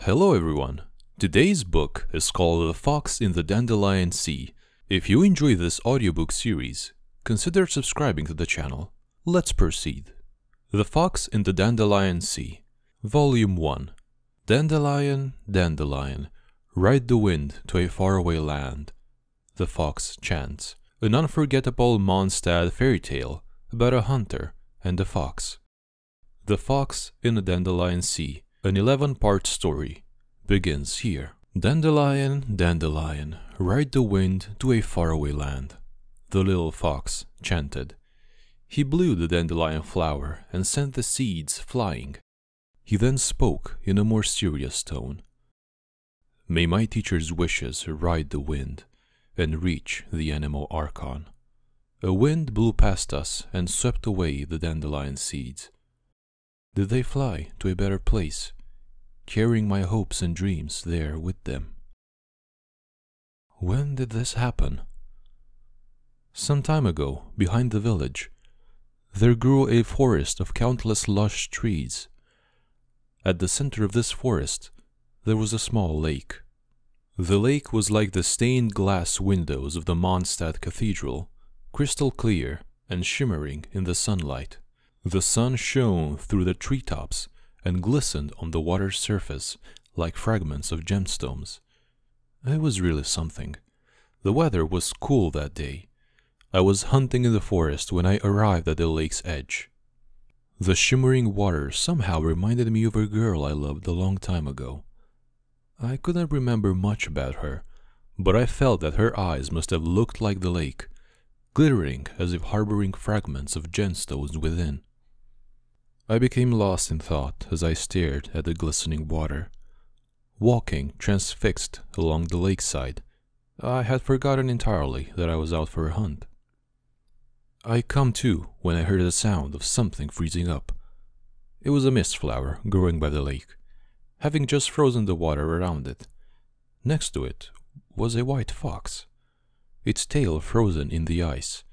Hello everyone. Today's book is called The Fox in the Dandelion Sea. If you enjoy this audiobook series, consider subscribing to the channel. Let's proceed. The Fox in the Dandelion Sea, Volume 1. Dandelion, dandelion, ride the wind to a faraway land. The fox chants, an unforgettable Mondstadt fairy tale about a hunter and a fox. The Fox in the Dandelion Sea, an 11-part story, begins here. Dandelion, dandelion, ride the wind to a faraway land. The little fox chanted. He blew the dandelion flower and sent the seeds flying. He then spoke in a more serious tone. May my teacher's wishes ride the wind and reach the animal Archon. A wind blew past us and swept away the dandelion seeds. Did they fly to a better place, carrying my hopes and dreams there with them? When did this happen? Some time ago, behind the village, there grew a forest of countless lush trees. At the center of this forest, there was a small lake. The lake was like the stained glass windows of the Mondstadt Cathedral, crystal clear and shimmering in the sunlight. The sun shone through the treetops and glistened on the water's surface like fragments of gemstones. It was really something. The weather was cool that day. I was hunting in the forest when I arrived at the lake's edge. The shimmering water somehow reminded me of a girl I loved a long time ago. I couldn't remember much about her, but I felt that her eyes must have looked like the lake, glittering as if harboring fragments of gemstones within. I became lost in thought as I stared at the glistening water. Walking transfixed along the lakeside, I had forgotten entirely that I was out for a hunt. I come to when I heard the sound of something freezing up. It was a mist flower growing by the lake, having just frozen the water around it. Next to it was a white fox, its tail frozen in the ice.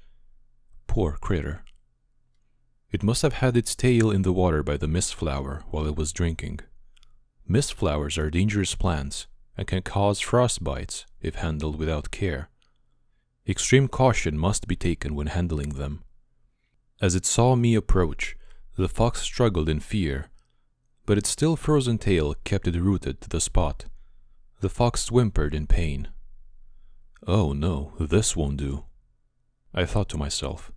Poor critter. It must have had its tail in the water by the mist flower while it was drinking. Mist flowers are dangerous plants and can cause frostbites if handled without care. Extreme caution must be taken when handling them. As it saw me approach, the fox struggled in fear, but its still frozen tail kept it rooted to the spot. The fox whimpered in pain. Oh no, this won't do, I thought to myself.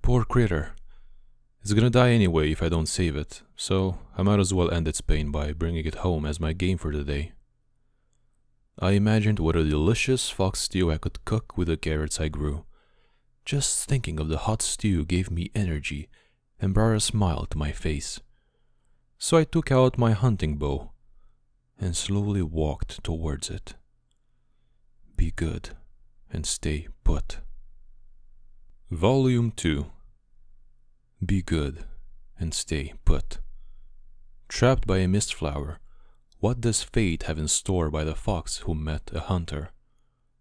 Poor critter. It's gonna die anyway if I don't save it, so I might as well end its pain by bringing it home as my game for the day. I imagined what a delicious fox stew I could cook with the carrots I grew. Just thinking of the hot stew gave me energy and brought a smile to my face. So I took out my hunting bow and slowly walked towards it. Be good and stay put. Volume 2. Be good and stay put. Trapped by a mist flower, what does fate have in store by the fox who met a hunter?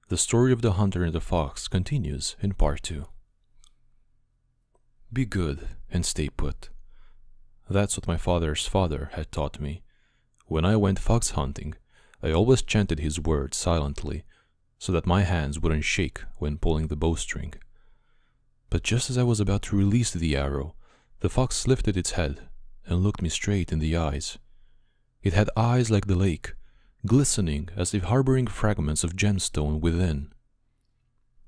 The story of the hunter and the fox continues in part 2. Be good and stay put. That's what my father's father had taught me. When I went fox hunting, I always chanted his words silently, so that my hands wouldn't shake when pulling the bowstring. But just as I was about to release the arrow, the fox lifted its head and looked me straight in the eyes. It had eyes like the lake, glistening as if harboring fragments of gemstone within.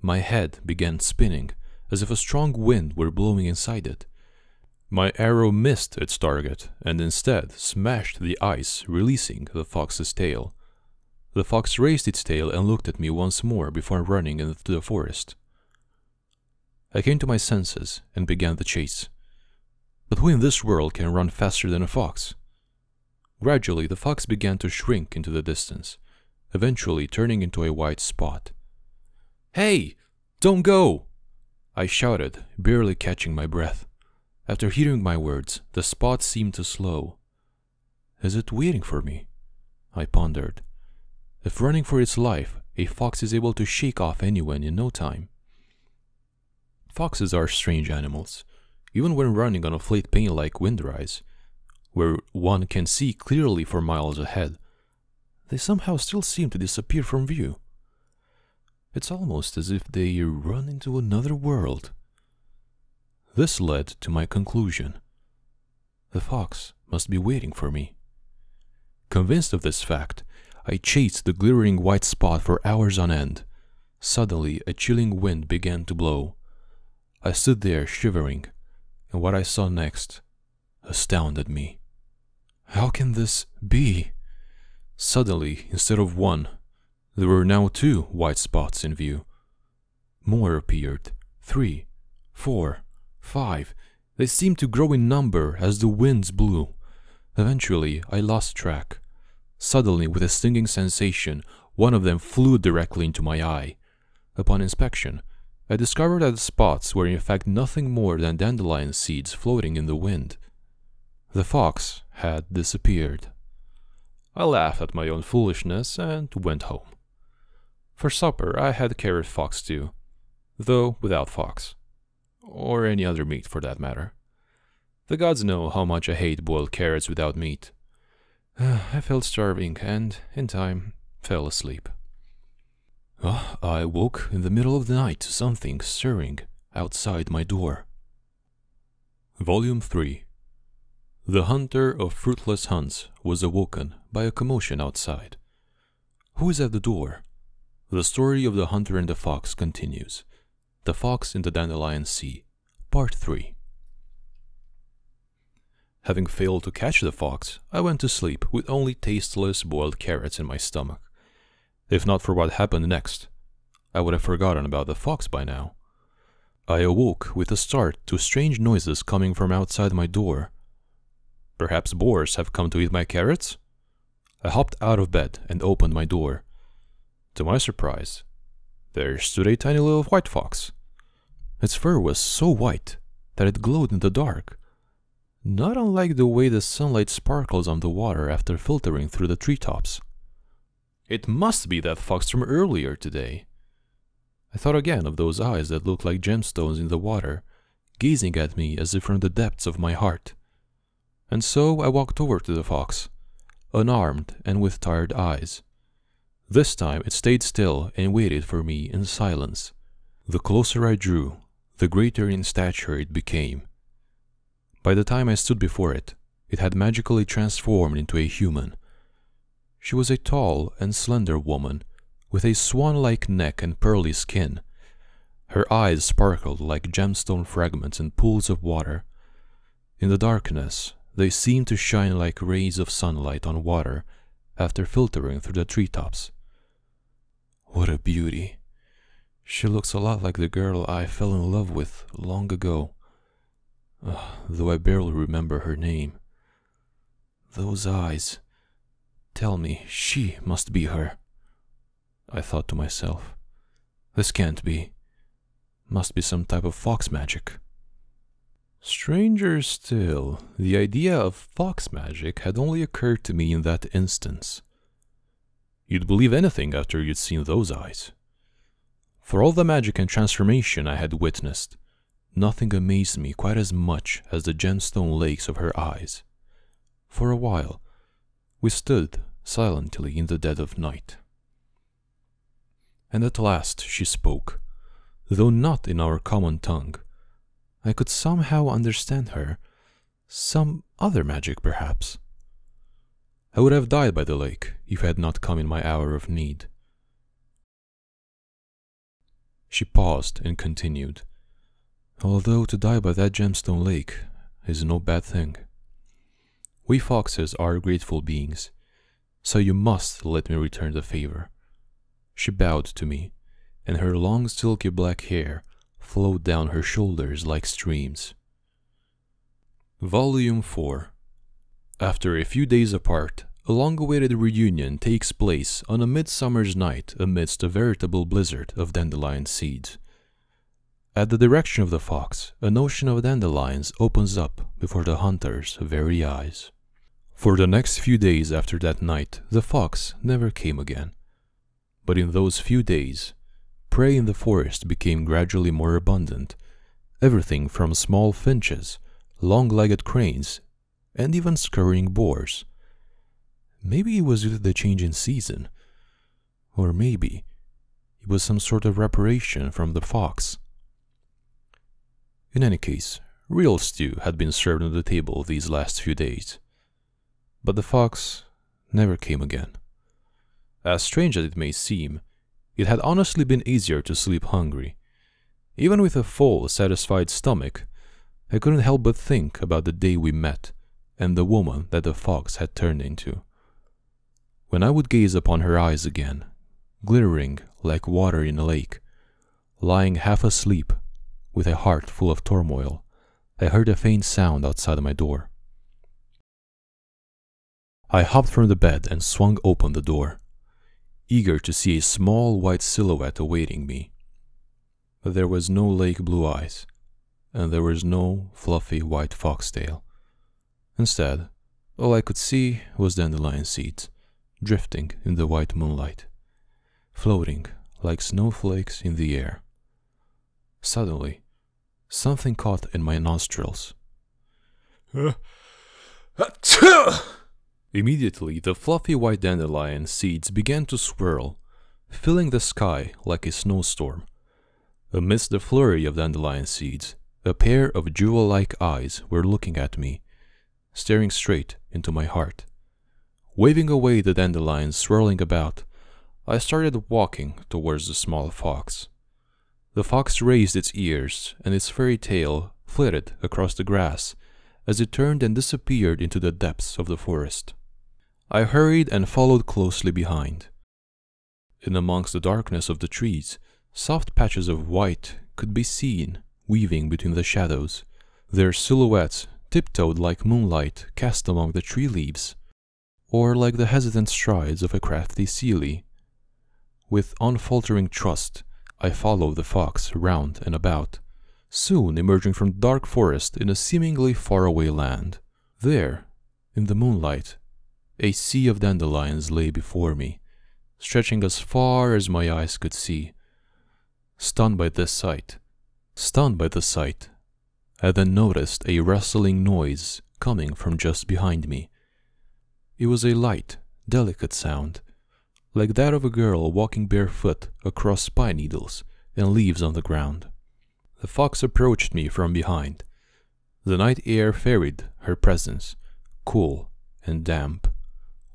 My head began spinning as if a strong wind were blowing inside it. My arrow missed its target and instead smashed the ice, releasing the fox's tail. The fox raised its tail and looked at me once more before running into the forest. I came to my senses and began the chase. But who in this world can run faster than a fox? Gradually, the fox began to shrink into the distance, eventually turning into a white spot. Hey! Don't go! I shouted, barely catching my breath. After hearing my words, the spot seemed to slow. Is it waiting for me? I pondered. If running for its life, a fox is able to shake off anyone in no time. Foxes are strange animals. Even when running on a flat plain like Windrise, where one can see clearly for miles ahead, they somehow still seem to disappear from view. It's almost as if they run into another world. This led to my conclusion. The fox must be waiting for me. Convinced of this fact, I chased the glittering white spot for hours on end. Suddenly, a chilling wind began to blow. I stood there shivering, and what I saw next astounded me. How can this be? Suddenly, instead of one, there were now 2 white spots in view. More appeared, 3, 4, 5. They seemed to grow in number as the winds blew. Eventually, I lost track. Suddenly, with a stinging sensation, one of them flew directly into my eye. Upon inspection, I discovered that the spots were in fact nothing more than dandelion seeds floating in the wind. The fox had disappeared. I laughed at my own foolishness and went home. For supper, I had carrot fox stew, though without fox. Or any other meat for that matter. The gods know how much I hate boiled carrots without meat. I felt starving and, in time, fell asleep. I woke in the middle of the night to something stirring outside my door. Volume 3. The hunter of fruitless hunts was awoken by a commotion outside. Who is at the door? The story of the hunter and the fox continues. The Fox in the Dandelion Sea, Part 3. Having failed to catch the fox, I went to sleep with only tasteless boiled carrots in my stomach. If not for what happened next, I would have forgotten about the fox by now. I awoke with a start to strange noises coming from outside my door. Perhaps boars have come to eat my carrots? I hopped out of bed and opened my door. To my surprise, there stood a tiny little white fox. Its fur was so white that it glowed in the dark, not unlike the way the sunlight sparkles on the water after filtering through the treetops. It must be that fox from earlier today. I thought again of those eyes that looked like gemstones in the water, gazing at me as if from the depths of my heart. And so I walked over to the fox, unarmed and with tired eyes. This time it stayed still and waited for me in silence. The closer I drew, the greater in stature it became. By the time I stood before it, it had magically transformed into a human. She was a tall and slender woman, with a swan-like neck and pearly skin. Her eyes sparkled like gemstone fragments in pools of water. In the darkness, they seemed to shine like rays of sunlight on water after filtering through the treetops. What a beauty! She looks a lot like the girl I fell in love with long ago, though I barely remember her name. Those eyes tell me she must be her. I thought to myself, this can't be. Must be some type of fox magic. Stranger still, the idea of fox magic had only occurred to me in that instance. You'd believe anything after you'd seen those eyes. For all the magic and transformation I had witnessed, nothing amazed me quite as much as the gemstone lakes of her eyes. For a while, we stood silently in the dead of night. And at last she spoke, though not in our common tongue. I could somehow understand her, some other magic perhaps. I would have died by the lake if I had not come in my hour of need. She paused and continued, although to die by that gemstone lake is no bad thing. We foxes are grateful beings, so you must let me return the favor. She bowed to me, and her long silky black hair flowed down her shoulders like streams. Volume 4. After a few days apart, a long-awaited reunion takes place on a midsummer's night amidst a veritable blizzard of dandelion seeds. At the direction of the fox, an ocean of dandelions opens up before the hunter's very eyes. For the next few days after that night, the fox never came again. But in those few days, prey in the forest became gradually more abundant, everything from small finches, long-legged cranes, and even scurrying boars. Maybe it was due to the change in season. Or maybe it was some sort of reparation from the fox. In any case, real stew had been served on the table these last few days. But the fox never came again. As strange as it may seem, it had honestly been easier to sleep hungry. Even with a full, satisfied stomach, I couldn't help but think about the day we met and the woman that the fox had turned into. When I would gaze upon her eyes again, glittering like water in a lake, lying half asleep with a heart full of turmoil, I heard a faint sound outside my door. I hopped from the bed and swung open the door, eager to see a small white silhouette awaiting me. But there was no Lake Blue Eyes, and there was no fluffy white foxtail. Instead, all I could see was dandelion seeds, drifting in the white moonlight, floating like snowflakes in the air. Suddenly, something caught in my nostrils. Immediately, the fluffy white dandelion seeds began to swirl, filling the sky like a snowstorm. Amidst the flurry of dandelion seeds, a pair of jewel-like eyes were looking at me, staring straight into my heart. Waving away the dandelions swirling about, I started walking towards the small fox. The fox raised its ears, and its furry tail flitted across the grass as it turned and disappeared into the depths of the forest. I hurried and followed closely behind. In amongst the darkness of the trees, soft patches of white could be seen weaving between the shadows. Their silhouettes tiptoed like moonlight cast among the tree leaves, or like the hesitant strides of a crafty Seelie. With unfaltering trust, I followed the fox round and about, soon emerging from the dark forest in a seemingly faraway land. There, in the moonlight, a sea of dandelions lay before me, stretching as far as my eyes could see. Stunned by the sight, I then noticed a rustling noise coming from just behind me. It was a light, delicate sound, like that of a girl walking barefoot across pine needles and leaves on the ground. The fox approached me from behind. The night air ferried her presence, cool and damp,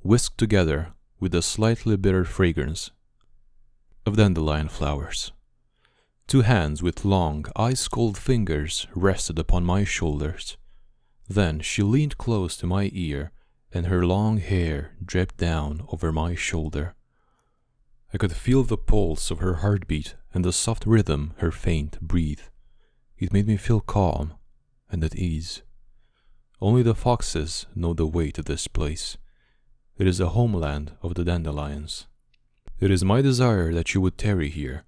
whisked together with a slightly bitter fragrance of dandelion flowers. Two hands with long, ice-cold fingers rested upon my shoulders. Then she leaned close to my ear, and her long hair dripped down over my shoulder. I could feel the pulse of her heartbeat and the soft rhythm her faint breath. It made me feel calm and at ease. Only the foxes know the way to this place. It is the homeland of the dandelions. It is my desire that you would tarry here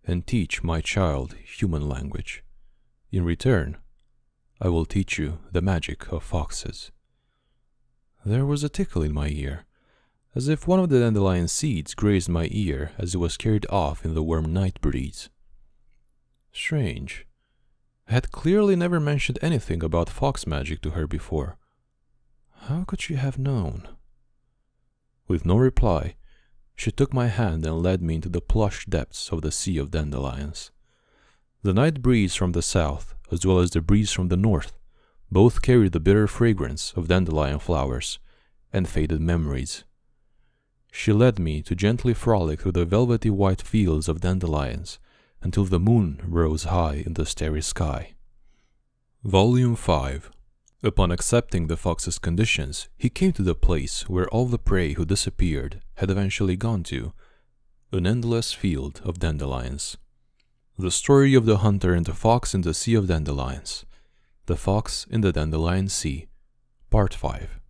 and teach my child human language. In return, I will teach you the magic of foxes. There was a tickle in my ear, as if one of the dandelion seeds grazed my ear as it was carried off in the warm night breeze. Strange. I had clearly never mentioned anything about fox magic to her before. How could she have known? With no reply, she took my hand and led me into the plush depths of the sea of dandelions. The night breeze from the south, as well as the breeze from the north, both carried the bitter fragrance of dandelion flowers and faded memories. She led me to gently frolic through the velvety white fields of dandelions until the moon rose high in the starry sky. Volume 5. Upon accepting the fox's conditions, he came to the place where all the prey who disappeared had eventually gone to, an endless field of dandelions. The story of the hunter and the fox in the Sea of Dandelions. The Fox in the Dandelion Sea. Part 5.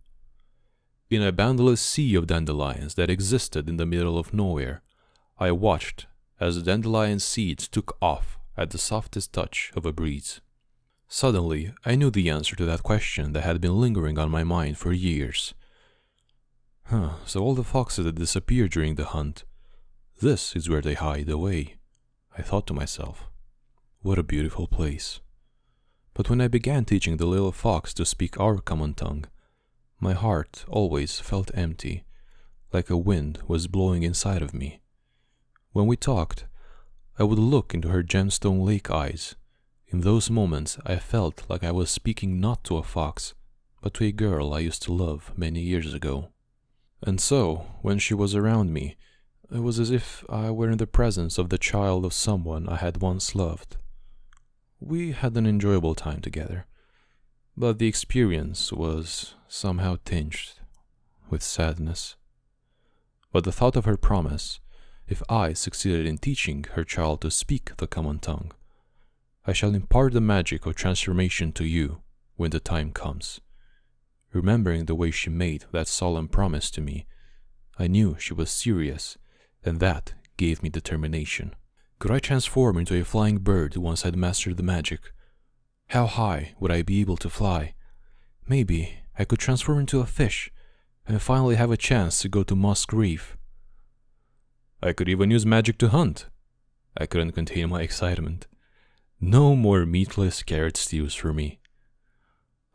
In a boundless sea of dandelions that existed in the middle of nowhere, I watched as the dandelion seeds took off at the softest touch of a breeze. Suddenly, I knew the answer to that question that had been lingering on my mind for years. So all the foxes that disappeared during the hunt, this is where they hide away, I thought to myself. What a beautiful place. But when I began teaching the little fox to speak our common tongue, my heart always felt empty, like a wind was blowing inside of me. When we talked, I would look into her gemstone lake eyes. In those moments, I felt like I was speaking not to a fox, but to a girl I used to love many years ago. And so, when she was around me, it was as if I were in the presence of the child of someone I had once loved. We had an enjoyable time together, but the experience was somehow tinged with sadness. But the thought of her promise, if I succeeded in teaching her child to speak the common tongue, I shall impart the magic of transformation to you when the time comes. Remembering the way she made that solemn promise to me, I knew she was serious, and that gave me determination. Could I transform into a flying bird once I'd mastered the magic? How high would I be able to fly? Maybe I could transform into a fish and finally have a chance to go to Musk Reef. I could even use magic to hunt. I couldn't contain my excitement. No more meatless carrot stews for me.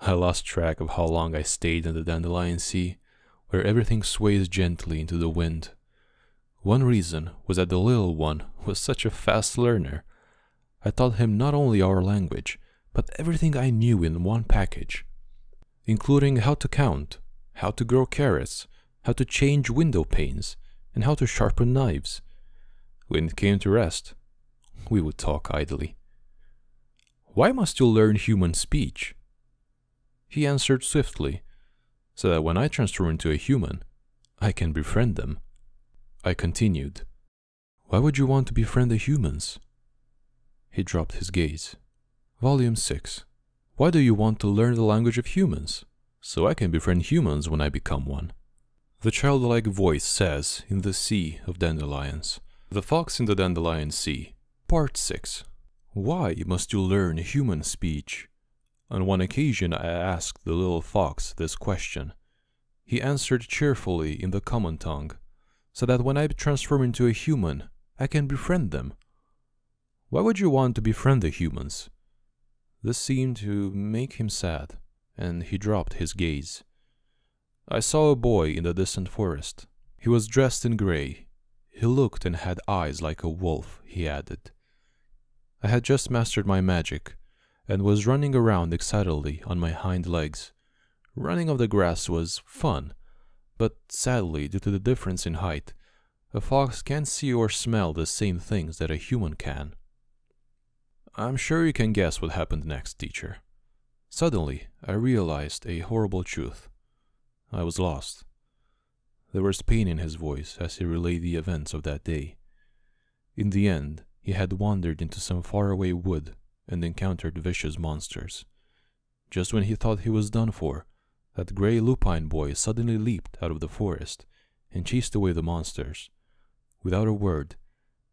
I lost track of how long I stayed in the Dandelion Sea, where everything sways gently into the wind. One reason was that the little one was such a fast learner. I taught him not only our language, but everything I knew in one package, including how to count, how to grow carrots, how to change window panes, and how to sharpen knives. When it came to rest, we would talk idly. "Why must you learn human speech?" He answered swiftly, "So that when I transform into a human, I can befriend them." I continued, "Why would you want to befriend the humans?" He dropped his gaze. Volume 6. Why do you want to learn the language of humans? So I can befriend humans when I become one. The childlike voice says in the Sea of Dandelions. The Fox in the Dandelion Sea. Part 6. Why must you learn human speech? On one occasion I asked the little fox this question. He answered cheerfully in the common tongue, so that when I transform into a human, I can befriend them. Why would you want to befriend the humans? This seemed to make him sad, and he dropped his gaze. I saw a boy in the distant forest. He was dressed in grey. He looked and had eyes like a wolf, he added. I had just mastered my magic, and was running around excitedly on my hind legs. Running on the grass was fun, but sadly, due to the difference in height, a fox can't see or smell the same things that a human can. I'm sure you can guess what happened next, teacher. Suddenly, I realized a horrible truth. I was lost. There was pain in his voice as he relayed the events of that day. In the end, he had wandered into some faraway wood and encountered vicious monsters. Just when he thought he was done for, that grey lupine boy suddenly leaped out of the forest and chased away the monsters. Without a word,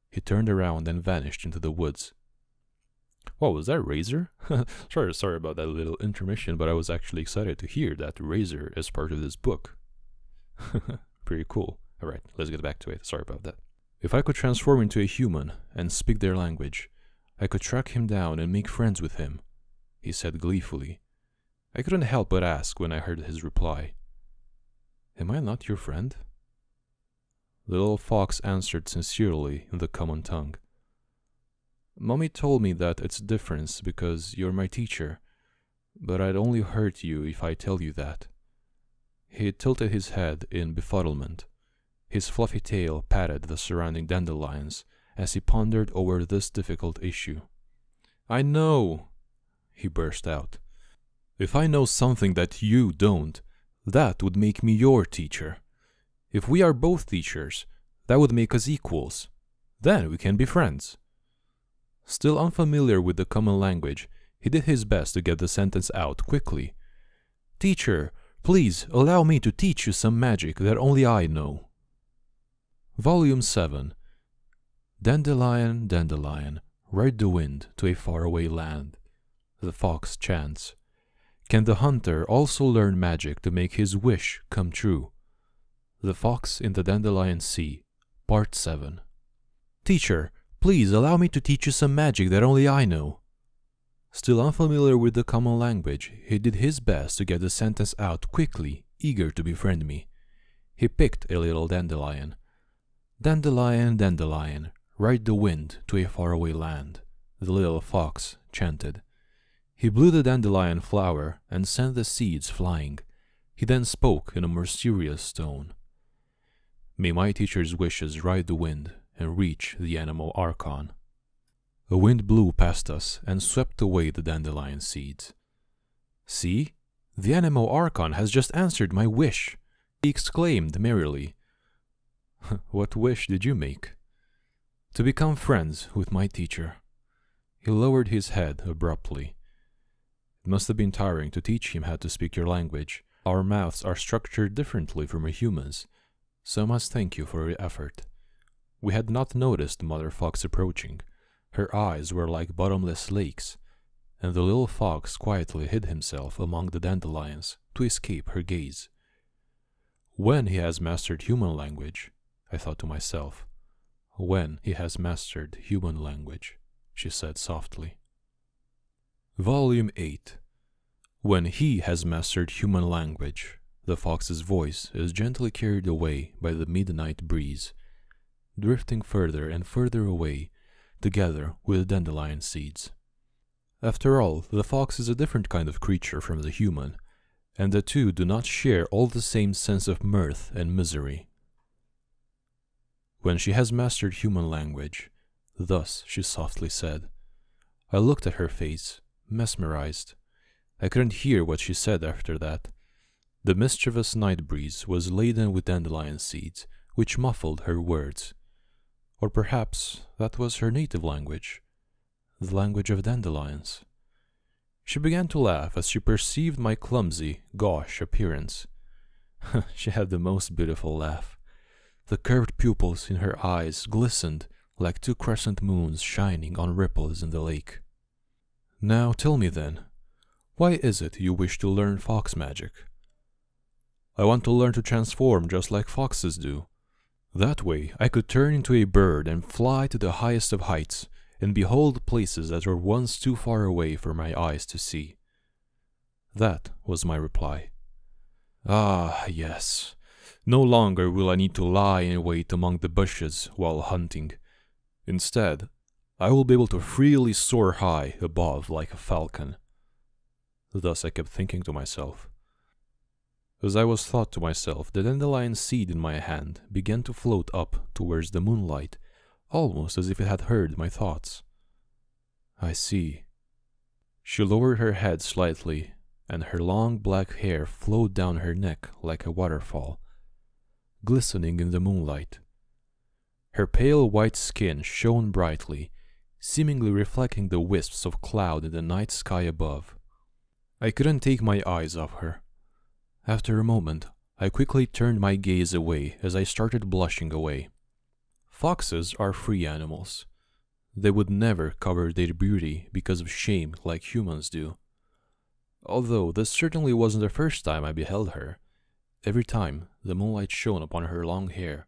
he turned around and vanished into the woods. What was that, Razor? Sorry about that little intermission, but I was actually excited to hear that Razor is part of this book. Pretty cool. Alright, let's get back to it. Sorry about that. If I could transform into a human and speak their language, I could track him down and make friends with him, he said gleefully. I couldn't help but ask when I heard his reply. Am I not your friend? The little fox answered sincerely in the common tongue. Mommy told me that it's different because you're my teacher, but I'd only hurt you if I tell you that. He tilted his head in befuddlement. His fluffy tail patted the surrounding dandelions as he pondered over this difficult issue. I know, he burst out. If I know something that you don't, that would make me your teacher. If we are both teachers, that would make us equals. Then we can be friends. Still unfamiliar with the common language, he did his best to get the sentence out quickly. Teacher, please allow me to teach you some magic that only I know. Volume 7. Dandelion, dandelion, ride the wind to a faraway land. The fox chants. Can the hunter also learn magic to make his wish come true? The Fox in the Dandelion Sea, Part 7. Teacher, please allow me to teach you some magic that only I know. Still unfamiliar with the common language, he did his best to get the sentence out quickly, eager to befriend me. He picked a little dandelion. "Dandelion, dandelion, ride the wind to a faraway land," the little fox chanted. He blew the dandelion flower and sent the seeds flying. He then spoke in a more serious tone. "May my teacher's wishes ride the wind and reach the animal Archon." A wind blew past us and swept away the dandelion seeds. "See, the animal Archon has just answered my wish," he exclaimed merrily. "What wish did you make?" "To become friends with my teacher." He lowered his head abruptly. "It must have been tiring to teach him how to speak your language. Our mouths are structured differently from a human's, so I must thank you for your effort." We had not noticed Mother Fox approaching. Her eyes were like bottomless lakes, and the little fox quietly hid himself among the dandelions to escape her gaze. "When he has mastered human language," I thought to myself. "When he has mastered human language," she said softly. Volume 8. When he has mastered human language, the fox's voice is gently carried away by the midnight breeze, drifting further and further away, together with the dandelion seeds. After all, the fox is a different kind of creature from the human, and the two do not share all the same sense of mirth and misery. "When she has mastered human language," thus she softly said. I looked at her face, mesmerized. I couldn't hear what she said after that. The mischievous night breeze was laden with dandelion seeds, which muffled her words. Or perhaps that was her native language, the language of dandelions. She began to laugh as she perceived my clumsy, gauche appearance. She had the most beautiful laugh. The curved pupils in her eyes glistened like two crescent moons shining on ripples in the lake. "Now tell me then, why is it you wish to learn fox magic?" "I want to learn to transform just like foxes do. That way I could turn into a bird and fly to the highest of heights and behold places that were once too far away for my eyes to see." That was my reply. "Ah, yes. No longer will I need to lie in wait among the bushes while hunting. Instead, I will be able to freely soar high above like a falcon." Thus I kept thinking to myself. As I was thought to myself, the dandelion seed in my hand began to float up towards the moonlight, almost as if it had heard my thoughts. "I see." She lowered her head slightly, and her long black hair flowed down her neck like a waterfall, glistening in the moonlight. Her pale white skin shone brightly, seemingly reflecting the wisps of cloud in the night sky above. I couldn't take my eyes off her. After a moment, I quickly turned my gaze away as I started blushing away. Foxes are free animals. They would never cover their beauty because of shame like humans do. Although this certainly wasn't the first time I beheld her. Every time the moonlight shone upon her long hair,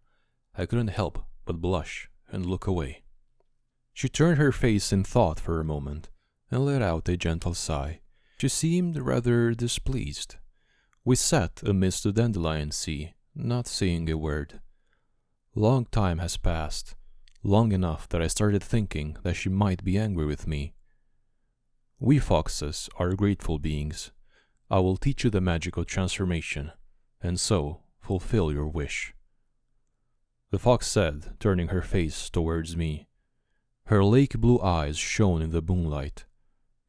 I couldn't help but blush and look away. She turned her face in thought for a moment and let out a gentle sigh. She seemed rather displeased. We sat amidst the dandelion sea, not saying a word. Long time has passed, long enough that I started thinking that she might be angry with me. "We foxes are grateful beings. I will teach you the magical transformation, and so fulfill your wish," the fox said, turning her face towards me. Her lake blue eyes shone in the moonlight,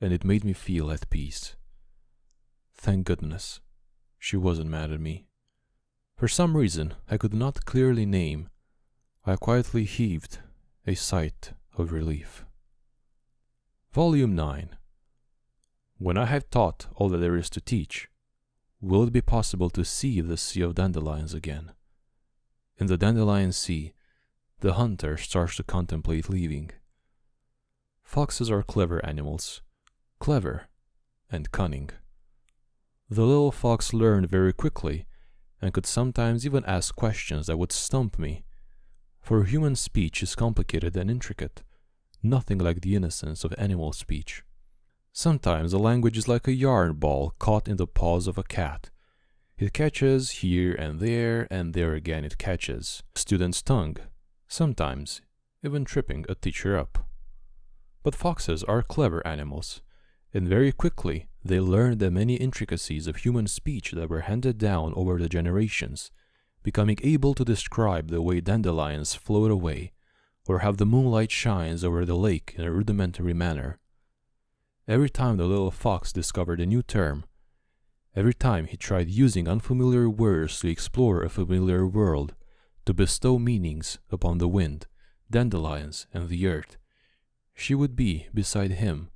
and it made me feel at peace. Thank goodness, she wasn't mad at me. For some reason I could not clearly name, I quietly heaved a sigh of relief. Volume 9. When I have taught all that there is to teach, will it be possible to see the sea of dandelions again? In the dandelion sea, the hunter starts to contemplate leaving. Foxes are clever animals, clever and cunning. The little fox learned very quickly and could sometimes even ask questions that would stump me, for human speech is complicated and intricate, nothing like the innocence of animal speech. Sometimes the language is like a yarn ball caught in the paws of a cat. It catches here and there again it catches a student's tongue, sometimes even tripping a teacher up. But foxes are clever animals, and very quickly they learned the many intricacies of human speech that were handed down over the generations, becoming able to describe the way dandelions float away, or how the moonlight shines over the lake in a rudimentary manner. Every time the little fox discovered a new term, every time he tried using unfamiliar words to explore a familiar world, to bestow meanings upon the wind, dandelions, and the earth, she would be beside him,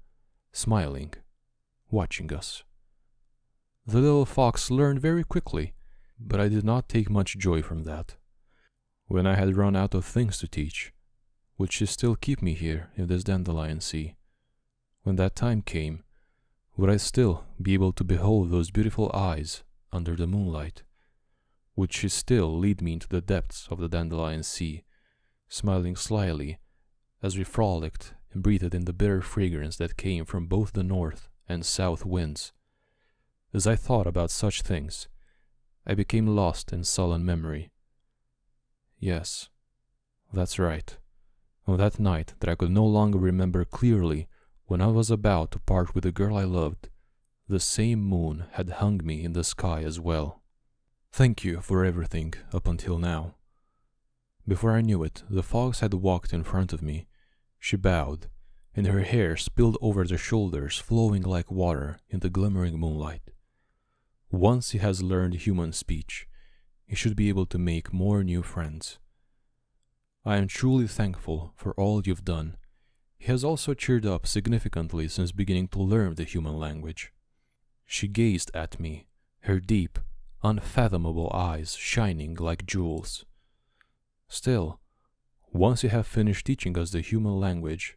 smiling, watching us. The little fox learned very quickly, but I did not take much joy from that. When I had run out of things to teach, would she still keep me here in this dandelion sea? When that time came, would I still be able to behold those beautiful eyes under the moonlight? Would she still lead me into the depths of the dandelion sea, smiling slyly as we frolicked and breathed in the bitter fragrance that came from both the north and south winds? As I thought about such things, I became lost in sullen memory. Yes, that's right. On that night that I could no longer remember clearly, when I was about to part with the girl I loved, the same moon had hung me in the sky as well. Thank you for everything up until now. Before I knew it, the fox had walked in front of me. She bowed, and her hair spilled over the shoulders, flowing like water in the glimmering moonlight. Once he has learned human speech, he should be able to make more new friends. I am truly thankful for all you've done. He has also cheered up significantly since beginning to learn the human language. She gazed at me, her deep, unfathomable eyes shining like jewels. Still, once you have finished teaching us the human language,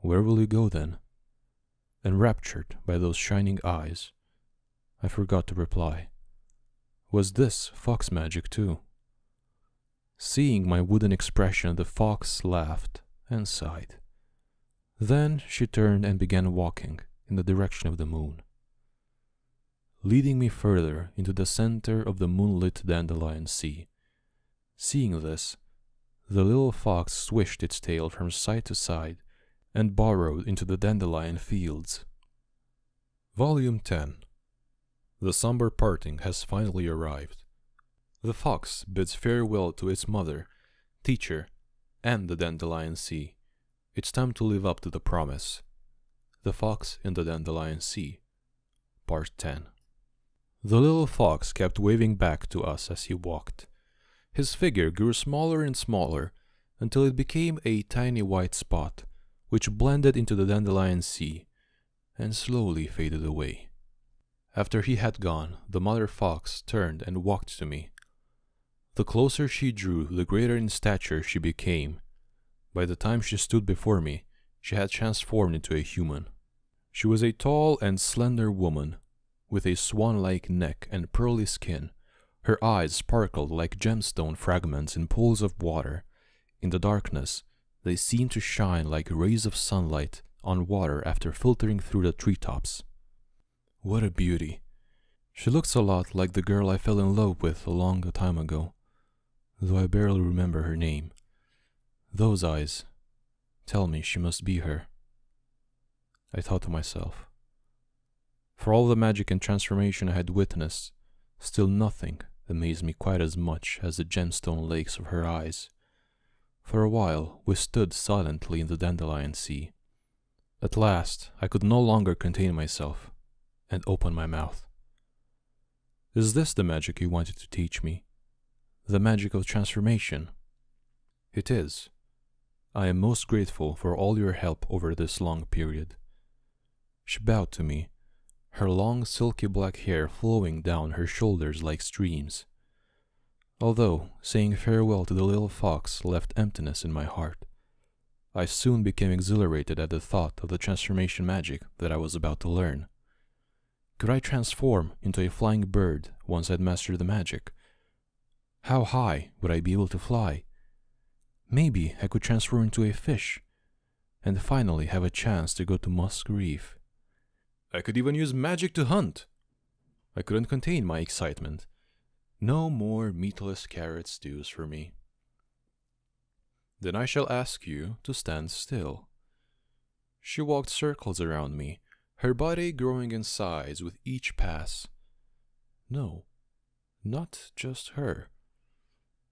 where will you go then? Enraptured by those shining eyes, I forgot to reply. Was this fox magic too? Seeing my wooden expression, the fox laughed and sighed. Then she turned and began walking in the direction of the moon, leading me further into the center of the moonlit dandelion sea. Seeing this, the little fox swished its tail from side to side and burrowed into the dandelion fields. Volume 10. The somber parting has finally arrived. The fox bids farewell to its mother, teacher, and the dandelion sea. It's time to live up to the promise. The Fox in the Dandelion Sea, Part 10. The little fox kept waving back to us as he walked. His figure grew smaller and smaller until it became a tiny white spot, which blended into the dandelion sea and slowly faded away. After he had gone, the mother fox turned and walked to me. The closer she drew, the greater in stature she became. By the time she stood before me, she had transformed into a human. She was a tall and slender woman, with a swan-like neck and pearly skin. Her eyes sparkled like gemstone fragments in pools of water. In the darkness, they seemed to shine like rays of sunlight on water after filtering through the treetops. What a beauty! She looks a lot like the girl I fell in love with a long time ago, though I barely remember her name. Those eyes tell me she must be her. I thought to myself. For all the magic and transformation I had witnessed, still nothing amazed me quite as much as the gemstone lakes of her eyes. For a while we stood silently in the dandelion sea. At last I could no longer contain myself, and opened my mouth. Is this the magic you wanted to teach me? The magic of transformation? It is. I am most grateful for all your help over this long period. She bowed to me, her long silky black hair flowing down her shoulders like streams. Although saying farewell to the little fox left emptiness in my heart, I soon became exhilarated at the thought of the transformation magic that I was about to learn. Could I transform into a flying bird once I'd mastered the magic? How high would I be able to fly? Maybe I could transform into a fish, and finally have a chance to go to Musk Reef. I could even use magic to hunt. I couldn't contain my excitement. No more meatless carrot stews for me. Then I shall ask you to stand still. She walked circles around me, her body growing in size with each pass. No, not just her.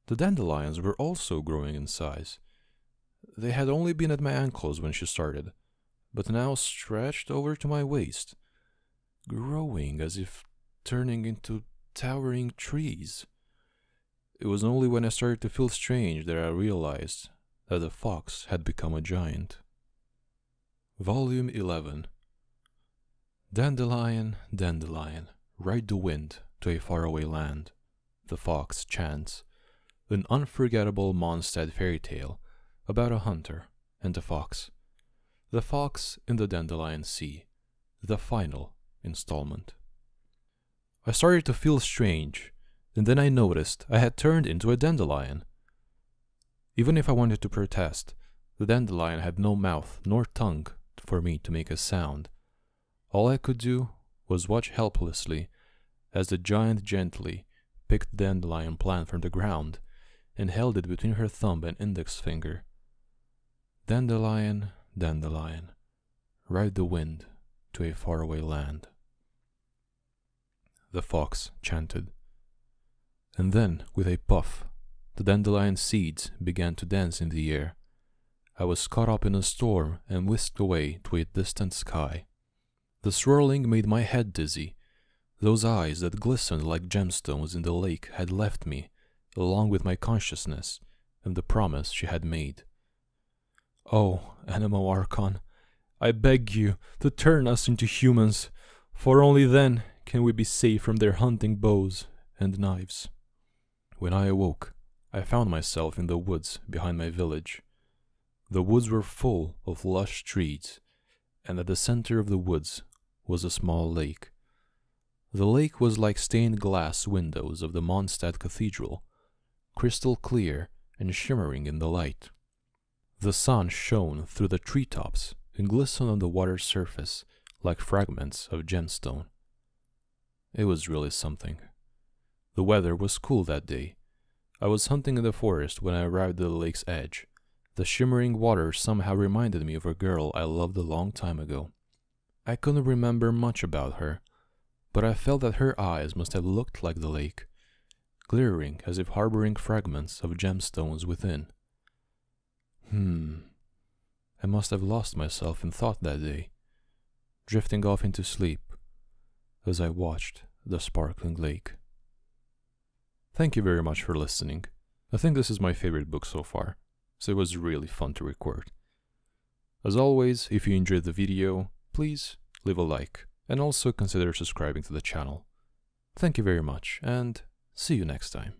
The dandelions were also growing in size. They had only been at my ankles when she started, but now stretched over to my waist, growing as if turning into towering trees. It was only when I started to feel strange that I realized that the fox had become a giant. Volume 11. Dandelion, dandelion, ride the wind to a faraway land. The fox chants, an unforgettable Mondstadt fairy tale about a hunter and a fox. The Fox in the Dandelion Sea, the final installment. I started to feel strange, and then I noticed I had turned into a dandelion. Even if I wanted to protest, the dandelion had no mouth nor tongue for me to make a sound. All I could do was watch helplessly as the giant gently picked the dandelion plant from the ground and held it between her thumb and index finger. Dandelion, dandelion, ride the wind to a faraway land. The fox chanted. And then, with a puff, the dandelion seeds began to dance in the air. I was caught up in a storm and whisked away to a distant sky. The swirling made my head dizzy. Those eyes that glistened like gemstones in the lake had left me, along with my consciousness and the promise she had made. Oh, Anemo Archon, I beg you to turn us into humans, for only then can we be safe from their hunting bows and knives. When I awoke, I found myself in the woods behind my village. The woods were full of lush trees, and at the center of the woods was a small lake. The lake was like stained glass windows of the Mondstadt Cathedral, crystal clear and shimmering in the light. The sun shone through the treetops and glistened on the water's surface like fragments of gemstone. It was really something. The weather was cool that day. I was hunting in the forest when I arrived at the lake's edge. The shimmering water somehow reminded me of a girl I loved a long time ago. I couldn't remember much about her, but I felt that her eyes must have looked like the lake, glittering as if harboring fragments of gemstones within. I must have lost myself in thought that day, drifting off into sleep as I watched the sparkling lake. Thank you very much for listening. I think this is my favorite book so far, so it was really fun to record. As always, if you enjoyed the video, please leave a like and also consider subscribing to the channel. Thank you very much, and see you next time.